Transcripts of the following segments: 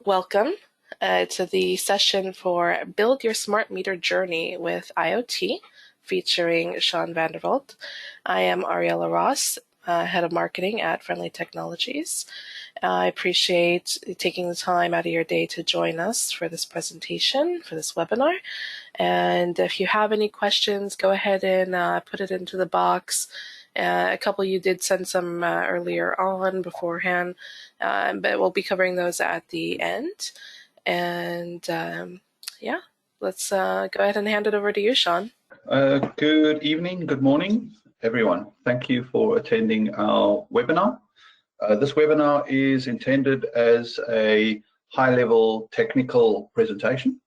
Welcome to the session for Build Your Smart Meter Journey with IoT, featuring Sean Vanderwalt. I am Ariella Ross, Head of Marketing at Friendly Technologies. I appreciate taking the time out of your day to join us for this presentation, for this webinar. And if you have any questions, go ahead and put it into the box. A couple you did send some earlier on beforehand, but we'll be covering those at the end. And yeah, let's go ahead and hand it over to you, Sean. Good evening, good morning, everyone. Thank you for attending our webinar. This webinar is intended as a high-level technical presentation,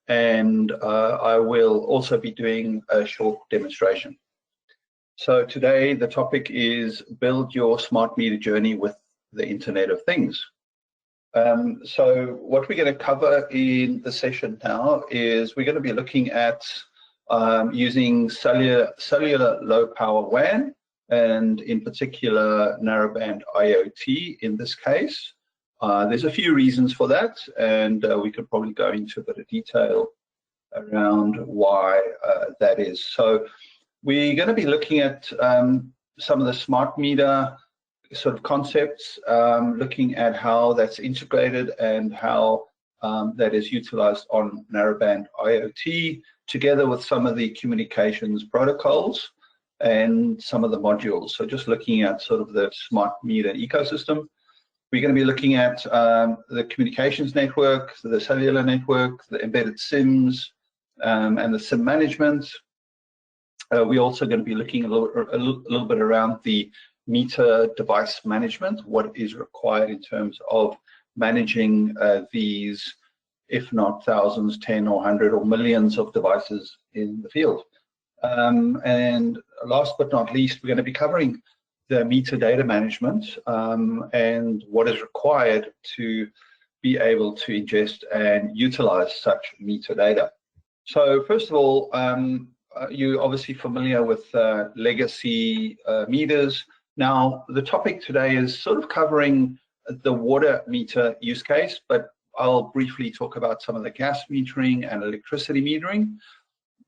and I will also be doing a short demonstration. So today the topic is build your smart meter journey with the Internet of Things. So what we're going to cover in the session now is we're going to be looking at using cellular low power WAN, and in particular narrowband IoT in this case. There's a few reasons for that, and we could probably go into a bit of detail around why that is. So we're going to be looking at some of the smart meter sort of concepts, looking at how that's integrated and how that is utilized on narrowband IoT, together with some of the communications protocols and some of the modules. So just looking at sort of the smart meter ecosystem. We're going to be looking at the communications network, the cellular network, the embedded SIMs, and the SIM management. We're also going to be looking a little bit around the meter device management, what is required in terms of managing these, if not thousands, 10 or 100 or millions of devices in the field. And last but not least, we're going to be covering the meter data management and what is required to be able to ingest and utilize such meter data. So first of all, you're obviously familiar with legacy meters. Now, the topic today is sort of covering the water meter use case, but I'll briefly talk about some of the gas metering and electricity metering.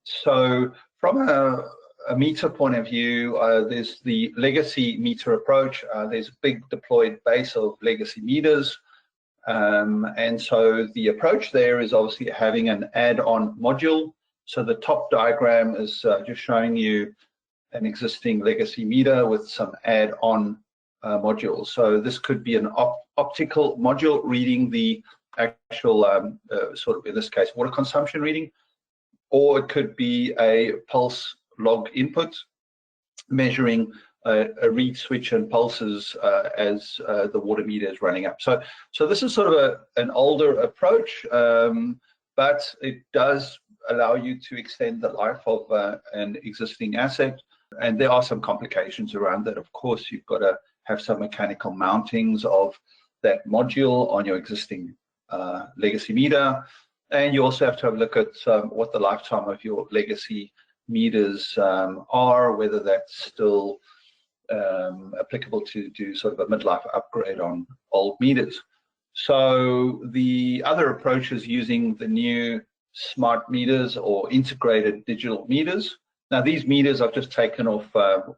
So from a meter point of view, there's the legacy meter approach. There's a big deployed base of legacy meters. And so the approach there is obviously having an add-on module. So the top diagram is just showing you an existing legacy meter with some add-on modules. So this could be an optical module reading the actual, sort of in this case, water consumption reading, or it could be a pulse log input measuring a read switch and pulses as the water meter is running up. So this is sort of an older approach, but it does allow you to extend the life of an existing asset. And there are some complications around that. Of course, you've got to have some mechanical mountings of that module on your existing legacy meter. And you also have to have a look at what the lifetime of your legacy meters are, whether that's still applicable to do sort of a midlife upgrade on old meters. So the other approach is using the new smart meters or integrated digital meters. Now these meters I've just taken off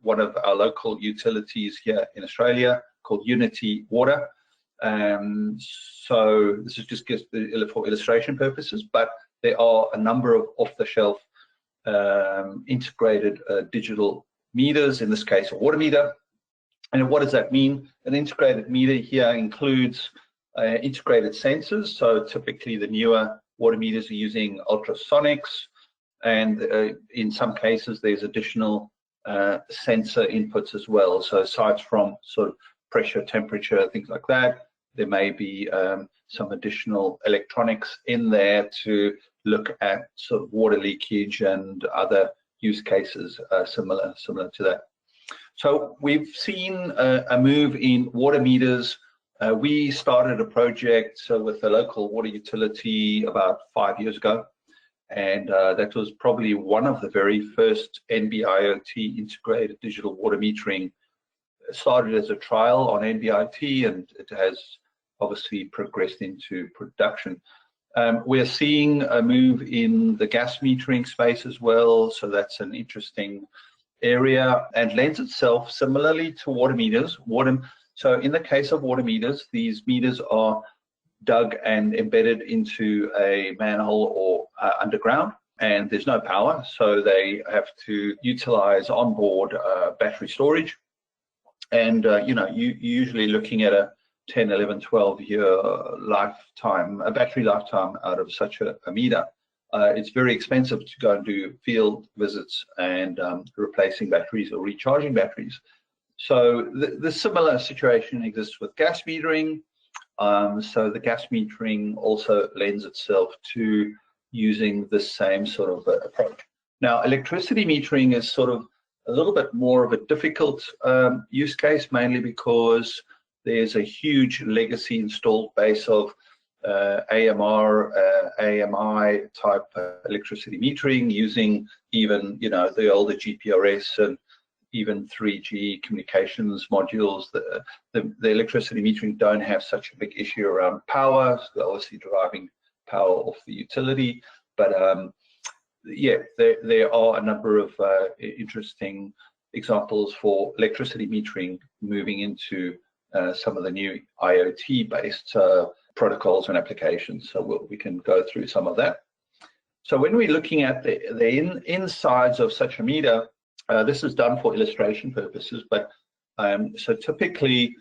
one of our local utilities here in Australia called Unity Water. So this is just for illustration purposes, but there are a number of off-the-shelf integrated digital meters, in this case a water meter. And what does that mean? An integrated meter here includes integrated sensors. So typically the newer water meters are using ultrasonics, and in some cases there's additional sensor inputs as well. So aside from sort of pressure, temperature, things like that, there may be some additional electronics in there to look at sort of water leakage and other use cases similar to that. So we've seen a move in water meters. We started a project with a local water utility about 5 years ago, and that was probably one of the very first NB-IoT integrated digital water metering. It started as a trial on NB-IoT, and it has obviously progressed into production. We're seeing a move in the gas metering space as well, so that's an interesting area and lends itself similarly to water meters. So in the case of water meters, these meters are dug and embedded into a manhole or underground, and there's no power, so they have to utilize onboard battery storage. And you're usually looking at a 10, 11, 12-year lifetime, a battery lifetime out of such a meter. It's very expensive to go and do field visits and replacing batteries or recharging batteries. So the similar situation exists with gas metering. So the gas metering also lends itself to using the same sort of approach. Now, electricity metering is sort of a little bit more of a difficult use case, mainly because there's a huge legacy installed base of AMR, AMI type electricity metering using even, the older GPRS and even 3G communications modules. The electricity metering don't have such a big issue around power. So they're obviously deriving power off the utility, but yeah, there are a number of interesting examples for electricity metering moving into some of the new IoT-based protocols and applications. So we can go through some of that. So when we're looking at the insides of such a meter, this is done for illustration purposes, but so typically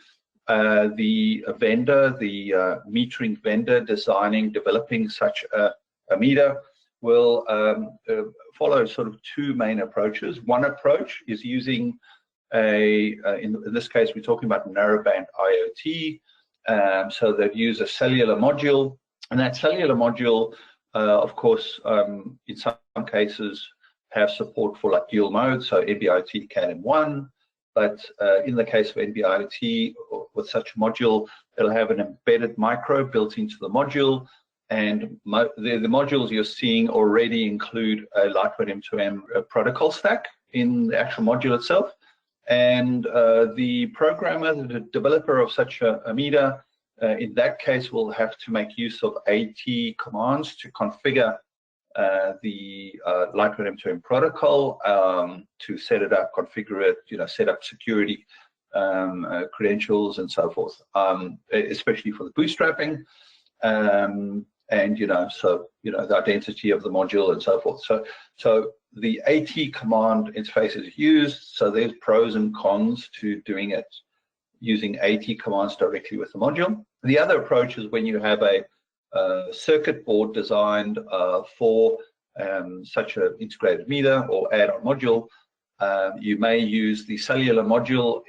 the vendor, the metering vendor developing such a meter will follow sort of two main approaches. One approach is using in this case, we're talking about narrowband IoT. So they'd use a cellular module, and that cellular module, of course, in some cases have support for like dual mode, so NB-IoT can M1, but in the case of NB-IoT with such a module, it'll have an embedded micro built into the module, and the modules you're seeing already include a lightweight M2M protocol stack in the actual module itself. And the programmer, the developer of such a meter, in that case will have to make use of AT commands to configure the lightweight M2M protocol, to set it up, configure it, set up security credentials and so forth, especially for the bootstrapping, and the identity of the module and so forth. So the AT command interface is used, so there's pros and cons to doing it using AT commands directly with the module. The other approach is when you have a circuit board designed for such an integrated meter or add-on module. You may use the cellular module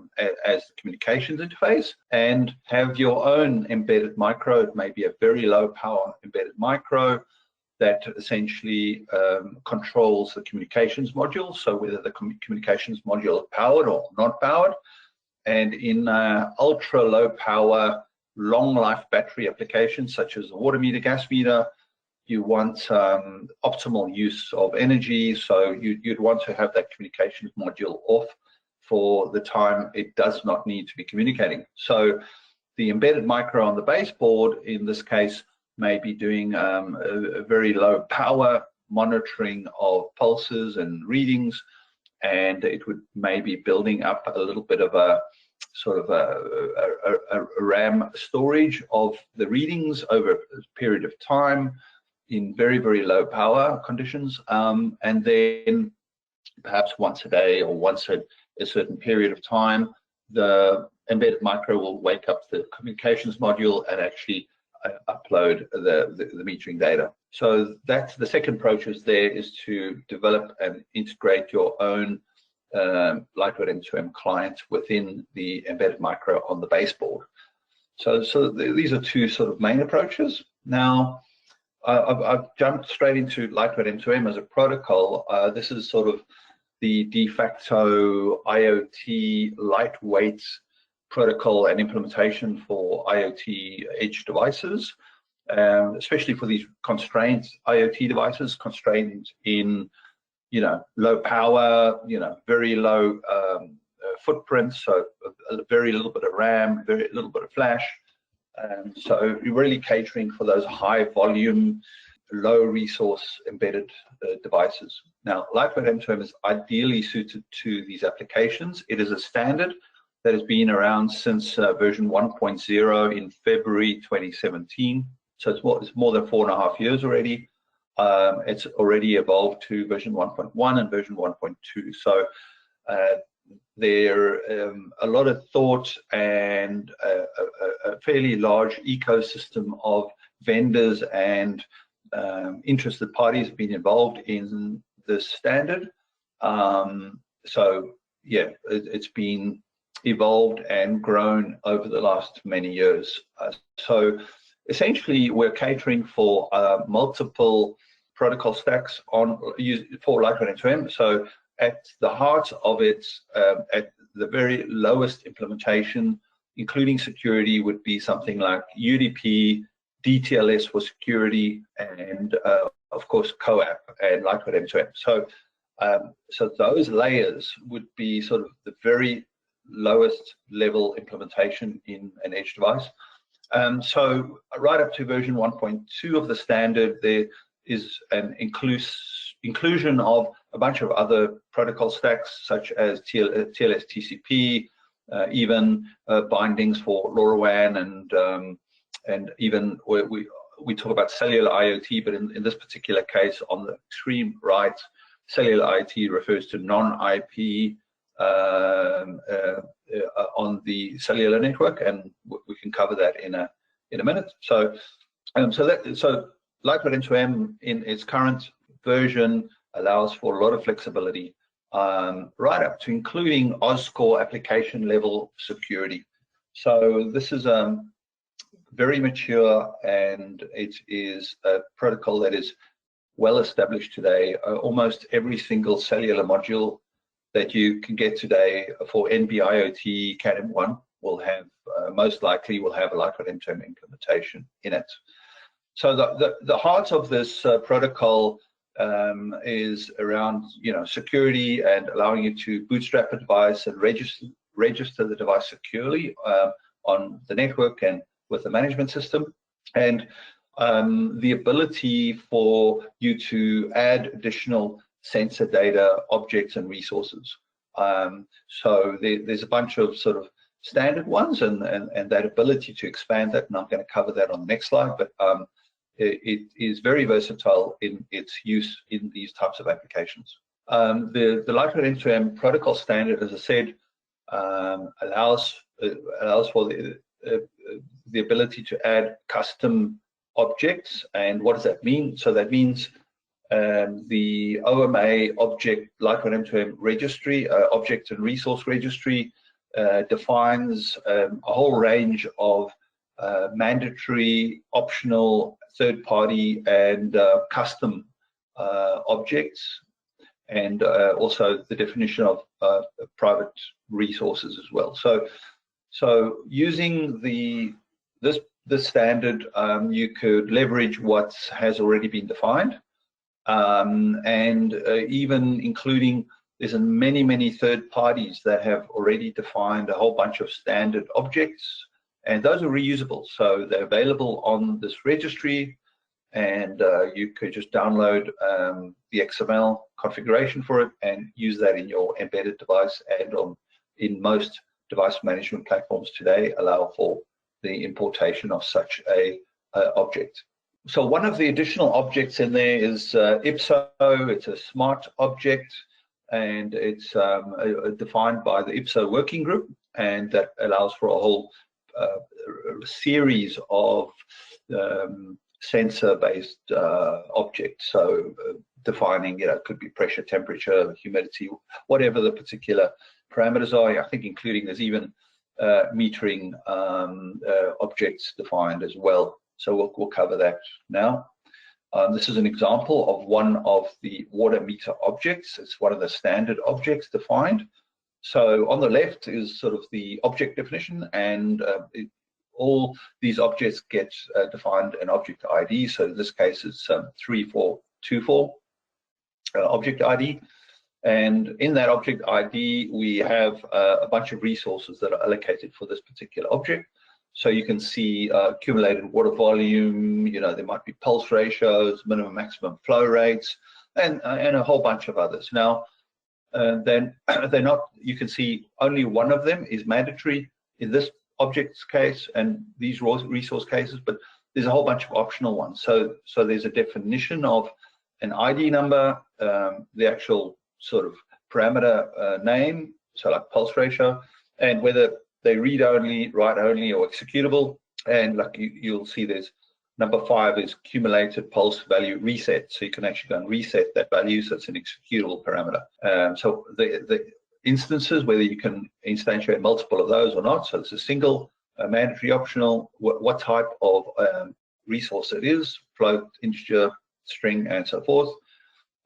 as the communications interface and have your own embedded micro. It may be a very low power embedded micro that essentially controls the communications module, so whether the communications module is powered or not powered. And in ultra low power, long life battery applications such as a water meter, gas meter, you want optimal use of energy, so you'd want to have that communications module off for the time it does not need to be communicating. So the embedded micro on the baseboard in this case may be doing a very low power monitoring of pulses and readings, and it would maybe building up a little bit of a sort of a RAM storage of the readings over a period of time in very, very low power conditions, and then perhaps once a day or once a certain period of time, the embedded micro will wake up the communications module and actually upload the metering data. So that's the second approach is to develop and integrate your own lightweight M2M client within the embedded micro on the baseboard. So these are two sort of main approaches. Now, I've jumped straight into lightweight M2M as a protocol. This is sort of the de facto IoT lightweight protocol and implementation for IoT edge devices, especially for these constrained IoT devices, constrained in low power, very low footprint, so very little bit of RAM, very little bit of flash, So you're really catering for those high volume, low resource embedded devices. Now, lightweight M2M is ideally suited to these applications. It is a standard that has been around since version 1.0 in February 2017. So it's more than 4.5 years already. It's already evolved to version 1.1 and version 1.2. So there a lot of thought and a fairly large ecosystem of vendors and interested parties have been involved in this standard. So yeah, it's been evolved and grown over the last many years. So essentially, we're catering for multiple protocol stacks for lightweight M2M. So at the heart of it, at the very lowest implementation, including security, would be something like UDP, DTLS for security, and of course CoAP and lightweight M2M. So, so those layers would be sort of the very lowest level implementation in an edge device. So right up to version 1.2 of the standard, there is an inclusion of a bunch of other protocol stacks, such as TLS TCP, even bindings for LoRaWAN, and even we talk about cellular IoT, but in this particular case, on the extreme right, cellular IoT refers to non-IP on the cellular network, and we can cover that in a minute. So so lightweight M2M in its current version allows for a lot of flexibility, right up to including OSCORE application level security. So this is very mature, and it is a protocol that is well established today. Almost every single cellular module that you can get today for NB-IoT Cat M1 will have, most likely will have a lightweight M2M implementation in it. So the heart of this protocol is around, security and allowing you to bootstrap a device and register the device securely on the network and with the management system, and the ability for you to add additional sensor data, objects, and resources. So there's a bunch of sort of standard ones, and that ability to expand that. And I'm going to cover that on the next slide, but it is very versatile in its use in these types of applications. The lightweight M2M protocol standard, as I said, allows for the ability to add custom objects. And what does that mean? So that means the OMA object lightweight M2M registry, object and resource registry, defines a whole range of mandatory, optional, third-party, and custom objects, and also the definition of private resources as well. So using this standard, you could leverage what has already been defined, and even including, there's many third parties that have already defined a whole bunch of standard objects, and those are reusable. So they're available on this registry, and you could just download the XML configuration for it and use that in your embedded device, and in most device management platforms today allow for the importation of such a object. So one of the additional objects in there is IPSO. It's a smart object, and it's defined by the IPSO working group, and that allows for a whole series of sensor-based objects. So defining, it could be pressure, temperature, humidity, whatever the particular parameters are. I think including, there's even metering objects defined as well. So we'll cover that now. This is an example of one of the water meter objects. It's one of the standard objects defined. So on the left is sort of the object definition, and all these objects get defined an object ID. So in this case, it's 3424 object ID. And in that object ID, we have a bunch of resources that are allocated for this particular object. So you can see accumulated water volume, there might be pulse ratios, minimum maximum flow rates, and a whole bunch of others. Now, then they're not, you can see only one of them is mandatory in this object's case and these resource cases, but there's a whole bunch of optional ones. So there's a definition of an ID number, the actual sort of parameter name, so like pulse ratio, and whether they read only, write only, or executable. And like you'll see, there's number 5 is cumulated pulse value reset. So you can actually go and reset that value, so it's an executable parameter. So the instances, whether you can instantiate multiple of those or not. So it's a single, mandatory, optional, what type of resource it is, float, integer, string, and so forth.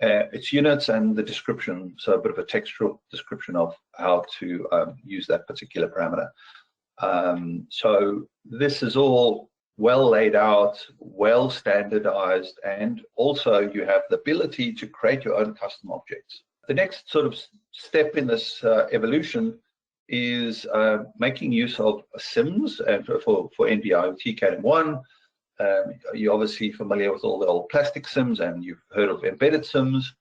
Its units and the description, so a bit of a textual description of how to use that particular parameter. So this is all well laid out, well standardized, and also you have the ability to create your own custom objects. The next sort of step in this evolution is making use of SIMs, and for NB-IoT CADM1. You're obviously familiar with all the old plastic SIMs, and you've heard of embedded SIMs.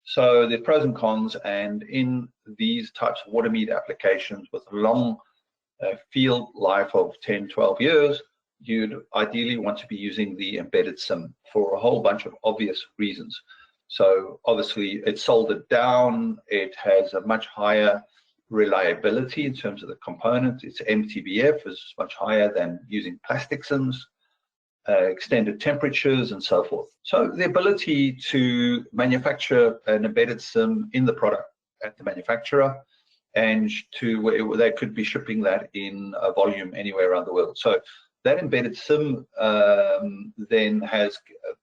So there are pros and cons, and in these types of water meter applications with long field life of 10, 12 years, you'd ideally want to be using the embedded SIM for a whole bunch of obvious reasons. So obviously it's soldered down, it has a much higher reliability in terms of the component, its MTBF is much higher than using plastic SIMs. Extended temperatures and so forth. So the ability to manufacture an embedded SIM in the product at the manufacturer, and to they could be shipping that in a volume anywhere around the world. So that embedded SIM then has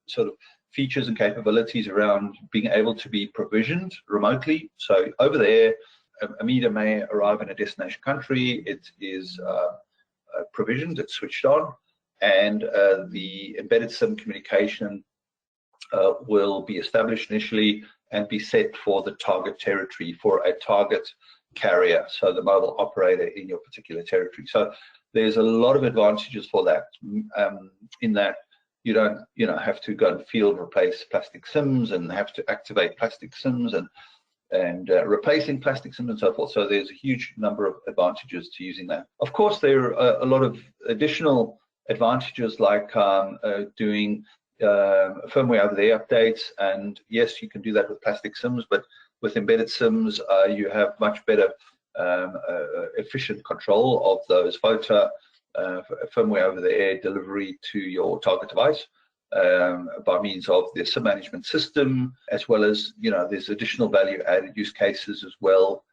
sort of features and capabilities around being able to be provisioned remotely. So over there, a meter may arrive in a destination country, it is provisioned, it's switched on, and the embedded SIM communication will be established initially and be set for the target territory, for a target carrier, so the mobile operator in your particular territory. So there's a lot of advantages for that, in that you don't have to go and field replace plastic SIMs and have to activate plastic SIMs and replacing plastic SIMs and so forth. So there's a huge number of advantages to using that. Of course, there are a lot of additional advantages, like doing firmware over the updates, and yes, you can do that with plastic SIMs, but with embedded SIMs you have much better efficient control of those photo firmware over the air delivery to your target device by means of the SIM management system, as well as there's additional value added use cases as well,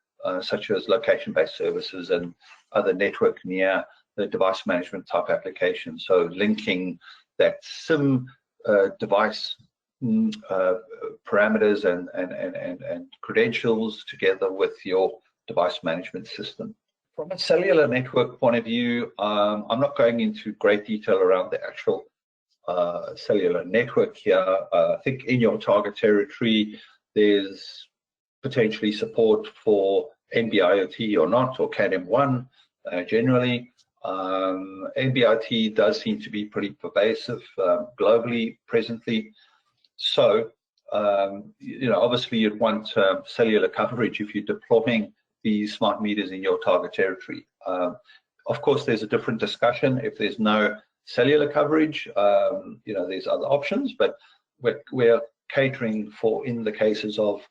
such as location-based services and other network near the device management type application. So linking that SIM device parameters and credentials together with your device management system. From a cellular network point of view, I'm not going into great detail around the actual cellular network here. I think in your target territory, there's potentially support for NB-IoT or not, or CADM1 generally. NB-IoT does seem to be pretty pervasive globally presently. So, obviously you'd want cellular coverage if you're deploying these smart meters in your target territory. Of course, there's a different discussion if there's no cellular coverage. There's other options, but we're catering for in the cases of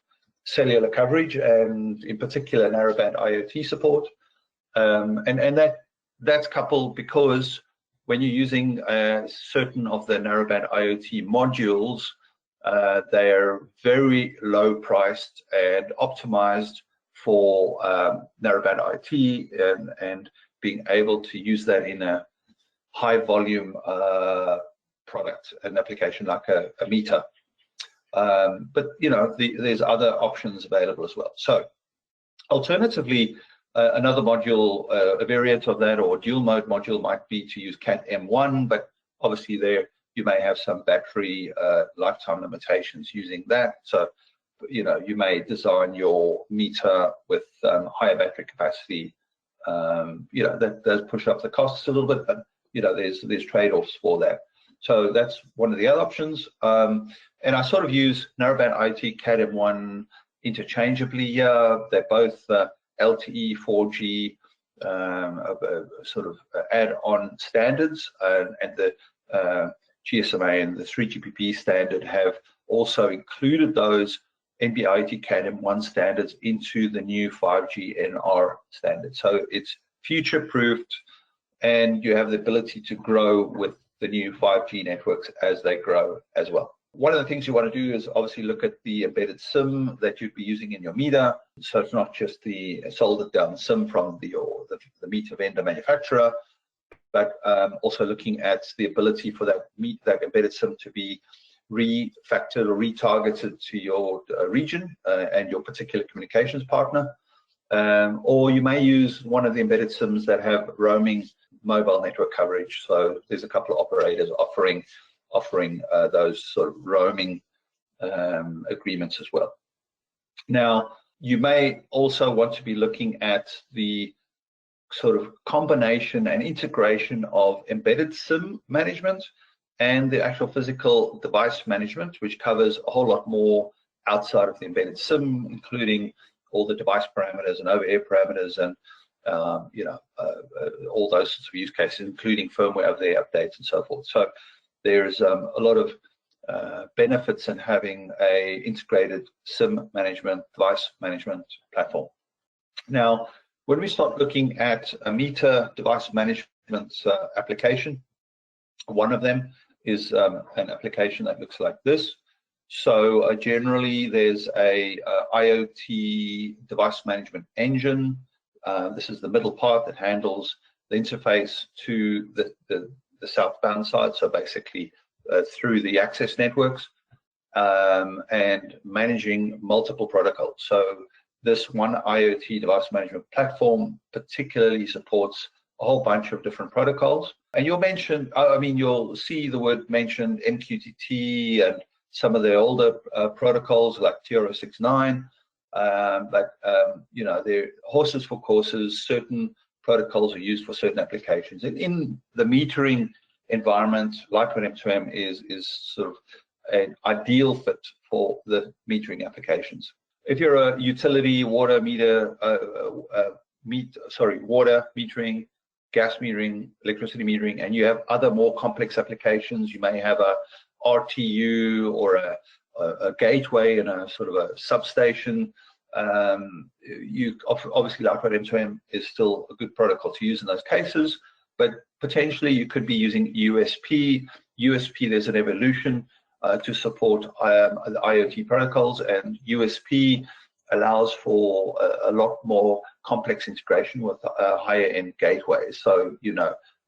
cellular coverage, and in particular narrowband IoT support, and that's coupled because when you're using certain of the narrowband IoT modules, they're very low priced and optimized for narrowband IoT, and being able to use that in a high volume product, an application like a meter. But there's other options available as well. So alternatively, another module, a variant of that, or dual mode module might be to use CADM1, but obviously there you may have some battery lifetime limitations using that. So you may design your meter with higher battery capacity. That does push up the costs a little bit, but there's trade-offs for that. So that's one of the other options. And I sort of use narrowband IoT Cat-M1 interchangeably here. They're both LTE, 4G, sort of add-on standards, and the GSMA and the 3GPP standard have also included those NB-IoT Cat-M1 standards into the new 5G NR standard. So it's future-proofed, and you have the ability to grow with the new 5G networks as they grow as well. One of the things you want to do is obviously look at the embedded SIM that you'd be using in your meter. So it's not just the soldered down SIM from the meter vendor manufacturer, but also looking at the ability for that embedded SIM to be refactored or retargeted to your region and your particular communications partner. Or you may use one of the embedded SIMs that have roaming mobile network coverage. So there's a couple of operators offering those sort of roaming agreements as well. Now, you may also want to be looking at the sort of combination and integration of embedded SIM management and the actual physical device management, which covers a whole lot more outside of the embedded SIM, including all the device parameters and over-air parameters and all those sorts of use cases, including firmware over-the-air updates and so forth. So there's a lot of benefits in having a integrated SIM management, device management platform. Now, when we start looking at a meter device management application, one of them is an application that looks like this. So generally, there's a IoT device management engine. This is the middle part that handles the interface to the southbound side, so basically through the access networks, and managing multiple protocols. So this one IoT device management platform particularly supports a whole bunch of different protocols. And you'll see the word mentioned, MQTT and some of the older protocols like TR069, but they're horses for courses. Certain protocols are used for certain applications. And in the metering environment, Lightweight M2M is sort of an ideal fit for the metering applications. If you're a utility, water metering, gas metering, electricity metering, and you have other more complex applications, you may have a RTU or a gateway and a sort of a substation. Obviously, Lightweight M2M is still a good protocol to use in those cases, but potentially you could be using USP. USP, there's an evolution to support the IoT protocols, and USP allows for a lot more complex integration with higher end gateways. So,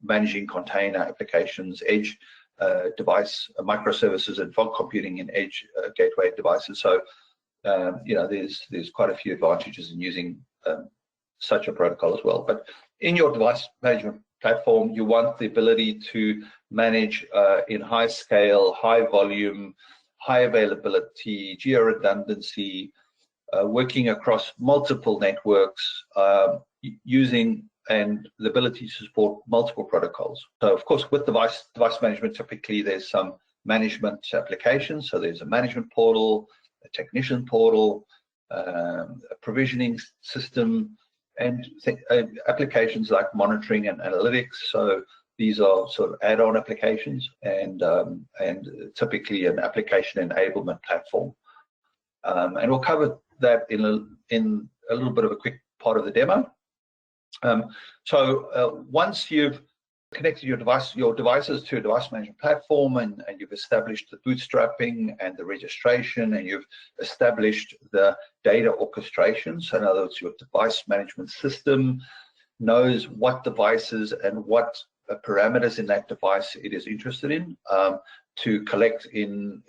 managing container applications, edge device microservices, and fog computing in edge gateway devices. So, there's quite a few advantages in using such a protocol as well. But in your device management platform, you want the ability to manage in high scale, high volume, high availability, geo-redundancy, working across multiple networks, using and the ability to support multiple protocols. So of course, with device management, typically there's some management applications. So there's a management portal, a technician portal, a provisioning system, and applications like monitoring and analytics. So these are sort of add-on applications, and typically an application enablement platform. And we'll cover that in a little bit of a quick part of the demo. Once you've connected your devices to a device management platform, and you've established the bootstrapping and the registration, and you've established the data orchestration. So in other words, your device management system knows what devices and what parameters in that device it is interested in to collect in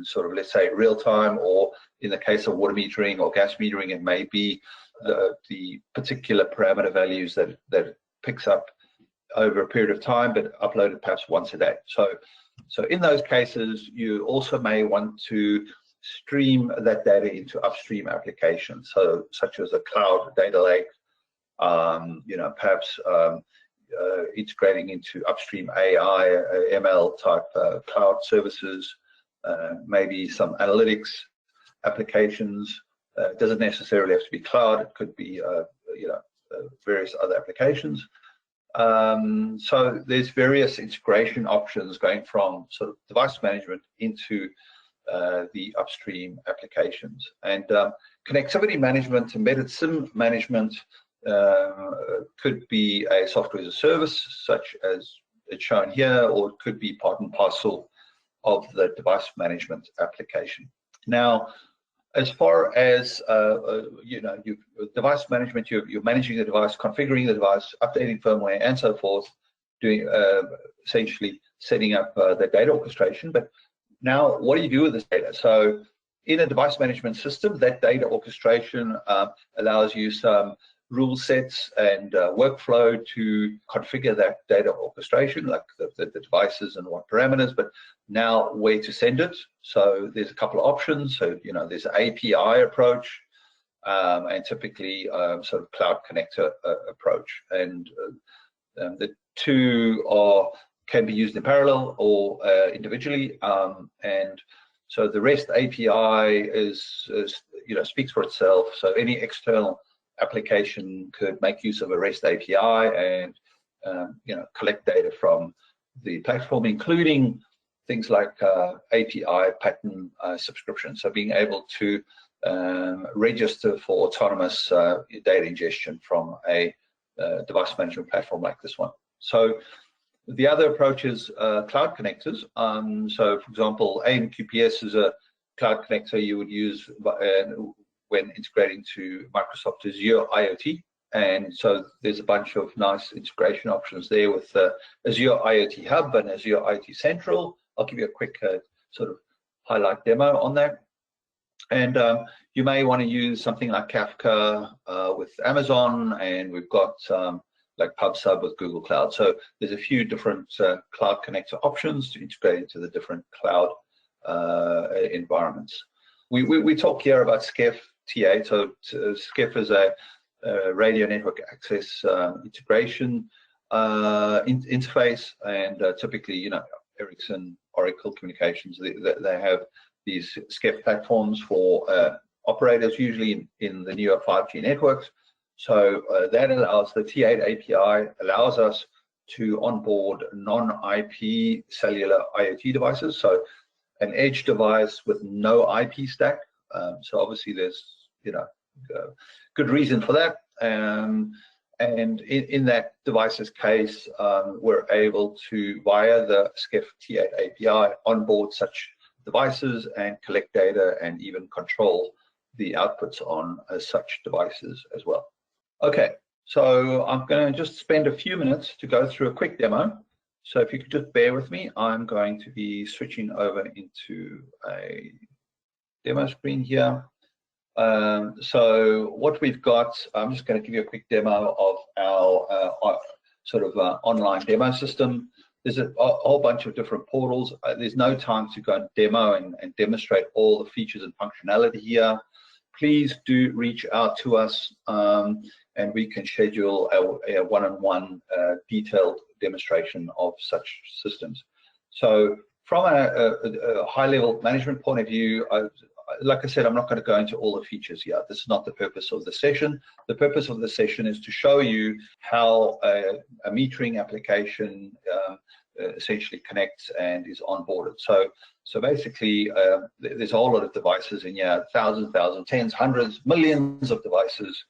sort of, let's say, real time, or in the case of water metering or gas metering, it may be the particular parameter values that it picks up over a period of time, but uploaded perhaps once a day. So in those cases, you also may want to stream that data into upstream applications, so such as a cloud data lake, perhaps integrating into upstream AI, ML type cloud services, maybe some analytics applications. Doesn't necessarily have to be cloud. It could be various other applications. So there's various integration options going from sort of device management into the upstream applications. And connectivity management, embedded SIM management could be a software as a service, such as it's shown here, or it could be part and parcel of the device management application. Now, as far as device management, you're managing the device, configuring the device, updating firmware, and so forth, doing essentially setting up the data orchestration. But now, what do you do with this data? So, in a device management system, that data orchestration allows you some rule sets and workflow to configure that data orchestration, like the devices and what parameters, but now where to send it. So there's a couple of options. So, there's an API approach and typically sort of cloud connector approach. And the two can be used in parallel or individually. And so the REST API speaks for itself. So any external application could make use of a REST API and collect data from the platform, including things like API pattern subscription. So being able to register for autonomous data ingestion from a device management platform like this one. So the other approach is cloud connectors. So for example, AMQPS is a cloud connector you would use when integrating to Microsoft Azure Iot. And so there's a bunch of nice integration options there with Azure IoT Hub and Azure IoT Central. I'll give you a quick sort of highlight demo on that. And you may want to use something like Kafka with Amazon, and we've got like PubSub with Google Cloud. So there's a few different cloud connector options to integrate into the different cloud environments. We talk here about SCEF TA. So SCEF is a radio network access integration interface, and typically, Ericsson, Oracle Communications, they have these SCEF platforms for operators, usually in the newer 5G networks. So that allows the T8 API allows us to onboard non-IP cellular IoT devices. So an edge device with no IP stack. So obviously there's good reason for that. And in that device's case, we're able to, via the SCEF T8 API, onboard such devices and collect data and even control the outputs on such devices as well. Okay, so I'm going to just spend a few minutes to go through a quick demo. So if you could just bear with me, I'm going to be switching over into a demo screen here. So what we've got, I'm just going to give you a quick demo of our sort of online demo system. There's a whole bunch of different portals. There's no time to go and demo and demonstrate all the features and functionality here. Please do reach out to us and we can schedule a one-on-one detailed demonstration of such systems. So from a high-level management point of view, like I said, I'm not going to go into all the features here. This is not the purpose of the session. The purpose of the session is to show you how a metering application essentially connects and is onboarded. So basically, there's a whole lot of devices in here, thousands, tens, hundreds, millions of devices.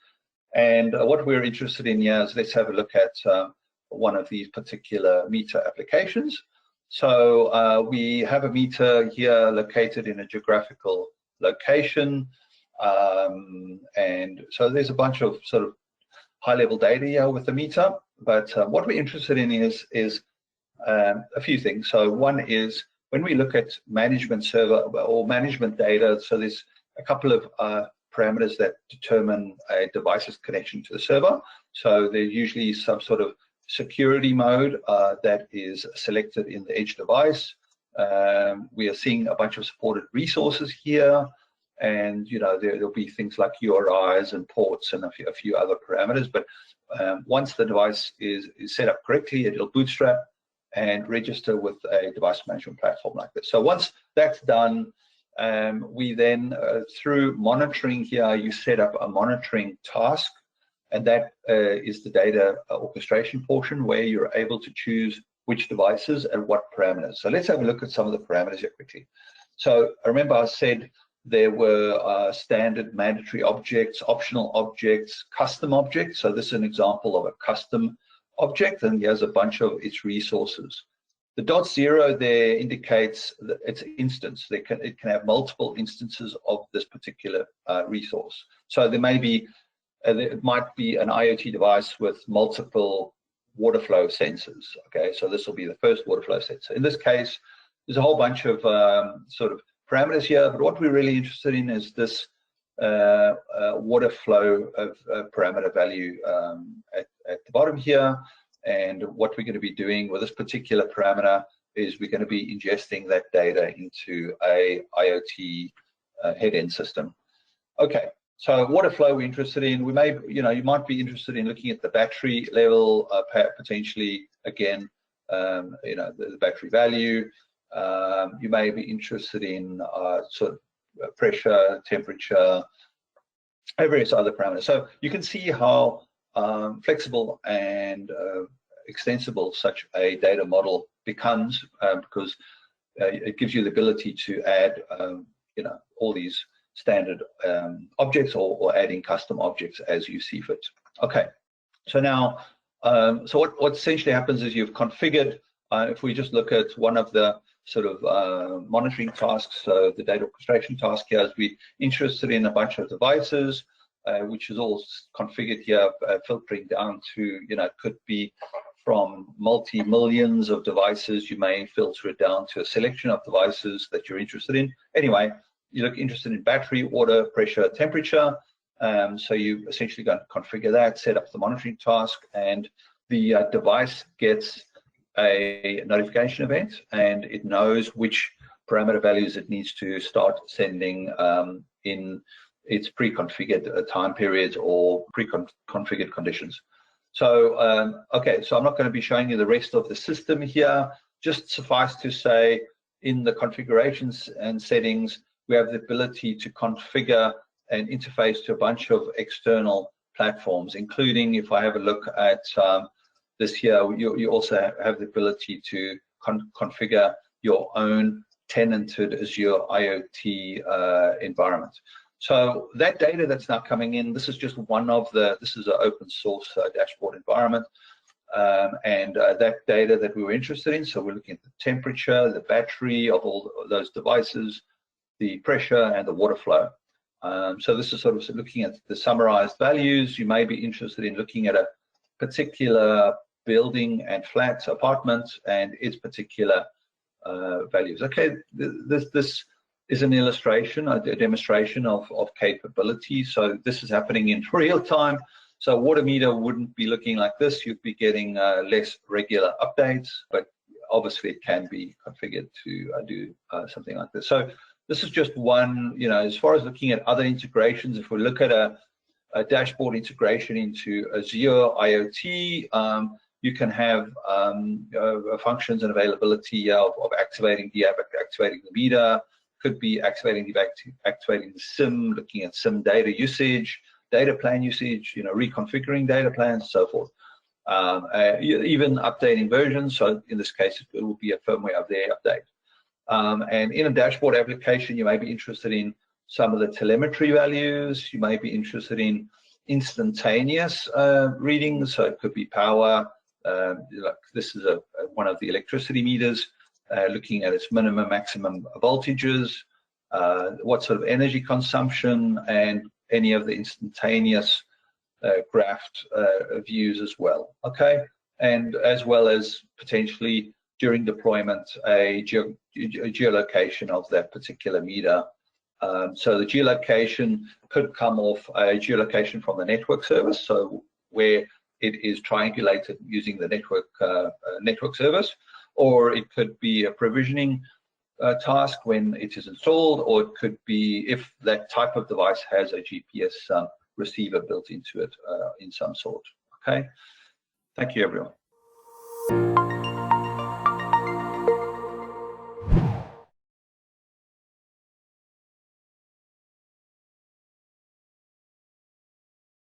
And what we're interested in here is let's have a look at one of these particular meter applications. So we have a meter here located in a geographical location, and so there's a bunch of sort of high-level data here with the meter. But what we're interested in is a few things. So one is when we look at management server or management data. So there's a couple of parameters that determine a device's connection to the server. So there's usually some sort of security mode that is selected in the edge device. We are seeing a bunch of supported resources here. and there'll be things like URIs and ports and a few other parameters. But once the device is set up correctly, it'll bootstrap and register with a device management platform like this. So once that's done, we then, through monitoring here, you set up a monitoring task, and that is the data orchestration portion where you're able to choose which devices and what parameters. So let's have a look at some of the parameters here quickly. So remember I said there were standard mandatory objects, optional objects, custom objects. So this is an example of a custom object, and here's a bunch of its resources. The .0 there indicates that it's instance. It can have multiple instances of this particular resource. So there may be, it might be an IoT device with multiple water flow sensors. Okay, so this will be the first water flow sensor. In this case, there's a whole bunch of sort of parameters here, but what we're really interested in is this water flow of parameter value at the bottom here. And what we're going to be doing with this particular parameter is we're going to be ingesting that data into a IoT head-end system. Okay, so water flow we're interested in. We may, you might be interested in looking at the battery level, potentially again, the battery value. You may be interested in sort of pressure, temperature, various other parameters. So you can see how flexible and extensible such a data model becomes, because it gives you the ability to add, all these standard objects or adding custom objects as you see fit. Okay, so now, so what essentially happens is you've configured, if we just look at one of the sort of monitoring tasks, so the data orchestration task here is we're interested in a bunch of devices, which is all configured here, filtering down to, it could be from multi-millions of devices. You may filter it down to a selection of devices that you're interested in. Anyway, you look interested in battery, water, pressure, temperature. So you essentially going to configure that, set up the monitoring task, and the device gets a notification event, and it knows which parameter values it needs to start sending in its pre-configured time periods or pre-configured conditions. So, okay, so I'm not going to be showing you the rest of the system here. Just suffice to say, in the configurations and settings, we have the ability to configure an interface to a bunch of external platforms, including, if I have a look at this here, you also have the ability to configure your own tenanted Azure Iot environment. So that data that's now coming in, this is just one of this is an open source dashboard environment, and that data that we were interested in. So we're looking at the temperature, the battery of all those devices, the pressure, and the water flow. So this is sort of looking at the summarized values. You may be interested in looking at a particular building and flat apartment and its particular values. Okay, this is an illustration, a demonstration of capability. So this is happening in real time. So water meter wouldn't be looking like this. You'd be getting less regular updates, but obviously it can be configured to do something like this. So this is just one, as far as looking at other integrations, if we look at a dashboard integration into Azure IoT, you can have functions and availability of activating the meter, could be activating the SIM, looking at SIM data usage, data plan usage, reconfiguring data plans, and so forth. Even updating versions. So in this case, it will be a firmware update. And in a dashboard application, you may be interested in some of the telemetry values. You may be interested in instantaneous readings. So it could be power. Like this is one of the electricity meters, looking at its minimum, maximum voltages, what sort of energy consumption, and any of the instantaneous graphed views as well. Okay, and as well as potentially during deployment a geolocation of that particular meter. So the geolocation could come off a geolocation from the network service, so where it is triangulated using the network service, or it could be a provisioning task when it is installed, or it could be if that type of device has a GPS receiver built into it in some sort. Okay, thank you everyone.